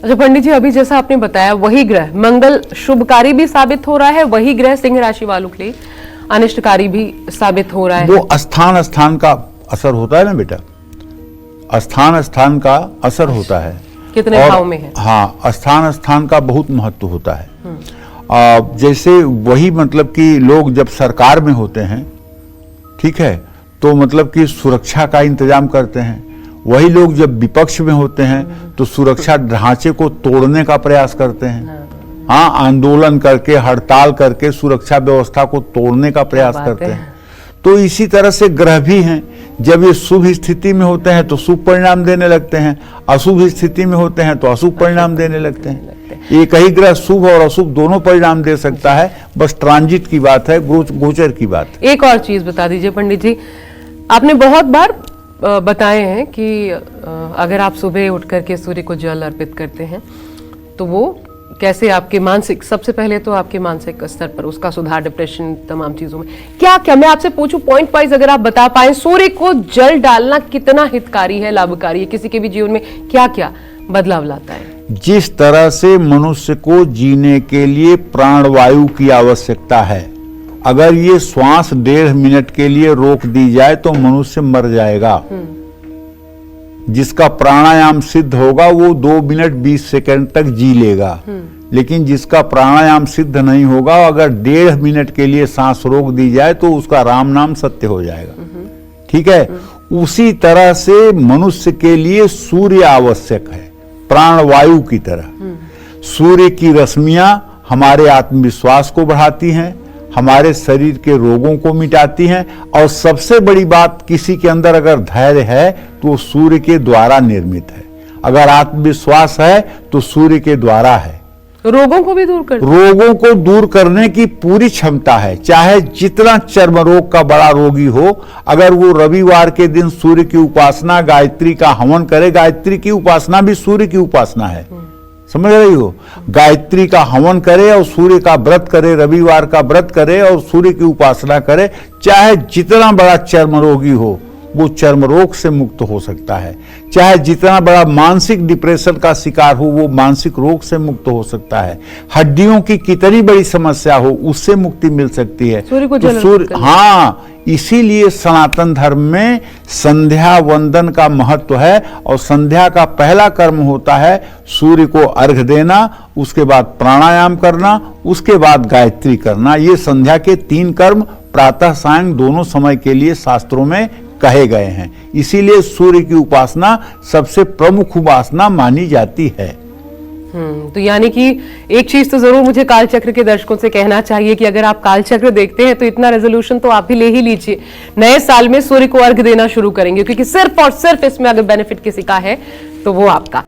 अच्छा पंडित जी, अभी जैसा आपने बताया वही ग्रह मंगल शुभकारी भी साबित हो रहा है, वही ग्रह सिंह राशि वालों के लिए अनिष्टकारी भी साबित हो रहा है। वो स्थान का असर होता है ना बेटा, स्थान का असर होता है। कितने भाव में है? हाँ, स्थान का बहुत महत्व होता है। जैसे वही मतलब कि लोग जब सरकार में होते हैं, ठीक है, तो मतलब कि सुरक्षा का इंतजाम करते हैं। वही लोग जब विपक्ष में होते हैं तो सुरक्षा ढांचे को तोड़ने का प्रयास करते हैं। हाँ, आंदोलन करके, हड़ताल करके सुरक्षा व्यवस्था को तोड़ने का प्रयास करते हैं। तो इसी तरह से ग्रह भी हैं, जब ये शुभ स्थिति में होते हैं तो शुभ परिणाम देने लगते हैं, अशुभ स्थिति में होते हैं तो अशुभ परिणाम देने लगते हैं। एक ही ग्रह शुभ और अशुभ दोनों परिणाम दे सकता है, बस ट्रांजिट की बात है, गोचर की बात। एक और चीज बता दीजिए पंडित जी, आपने बहुत बार बताए हैं कि अगर आप सुबह उठ करके सूर्य को जल अर्पित करते हैं तो वो कैसे आपके मानसिक, सबसे पहले तो आपके मानसिक स्तर पर उसका सुधार, डिप्रेशन, तमाम चीजों में क्या क्या, मैं आपसे पूछूं पॉइंट वाइज अगर आप बता पाए, सूर्य को जल डालना कितना हितकारी है, लाभकारी है, किसी के भी जीवन में क्या क्या बदलाव लाता है? जिस तरह से मनुष्य को जीने के लिए प्राणवायु की आवश्यकता है, अगर ये श्वास 1.5 मिनट के लिए रोक दी जाए तो मनुष्य मर जाएगा। जिसका प्राणायाम सिद्ध होगा वो 2 मिनट 20 सेकंड तक जी लेगा, लेकिन जिसका प्राणायाम सिद्ध नहीं होगा, अगर 1.5 मिनट के लिए सांस रोक दी जाए तो उसका राम नाम सत्य हो जाएगा। ठीक है, उसी तरह से मनुष्य के लिए सूर्य आवश्यक है, प्राणवायु की तरह। सूर्य की रश्मियां हमारे आत्मविश्वास को बढ़ाती हैं, हमारे शरीर के रोगों को मिटाती हैं, और सबसे बड़ी बात, किसी के अंदर अगर धैर्य है तो सूर्य के द्वारा निर्मित है, अगर आत्मविश्वास है तो सूर्य के द्वारा है। रोगों को भी दूर कर, रोगों को दूर करने की पूरी क्षमता है। चाहे जितना चर्म रोग का बड़ा रोगी हो, अगर वो रविवार के दिन सूर्य की उपासना, गायत्री का हवन करे, गायत्री की उपासना भी सूर्य की उपासना है, समझ रही हो, गायत्री का हवन करे और सूर्य का व्रत करे, रविवार का व्रत करे और सूर्य की उपासना करे, चाहे जितना बड़ा चर्म रोगी हो वो चर्म रोग से मुक्त हो सकता है। चाहे जितना बड़ा मानसिक डिप्रेशन का शिकार हो वो मानसिक रोग से मुक्त हो सकता है। हड्डियों की कितनी बड़ी समस्या हो उससे मुक्ति मिल सकती है। सूर्य को तो हाँ, इसीलिए सनातन धर्म में संध्या वंदन का महत्व है, और संध्या का पहला कर्म होता है सूर्य को अर्घ देना, उसके बाद प्राणायाम करना, उसके बाद गायत्री करना। ये संध्या के 3 कर्म प्रातः सायं दोनों समय के लिए शास्त्रों में कहे गए हैं। इसीलिए सूर्य की उपासना सबसे प्रमुख उपासना मानी जाती है। तो यानी कि एक चीज तो जरूर मुझे कालचक्र के दर्शकों से कहना चाहिए कि अगर आप कालचक्र देखते हैं तो इतना रेजोल्यूशन तो आप भी ले ही लीजिए, नए साल में सूर्य को अर्घ देना शुरू करेंगे, क्योंकि सिर्फ और सिर्फ इसमें अगर बेनिफिट किसी का है तो वो आपका।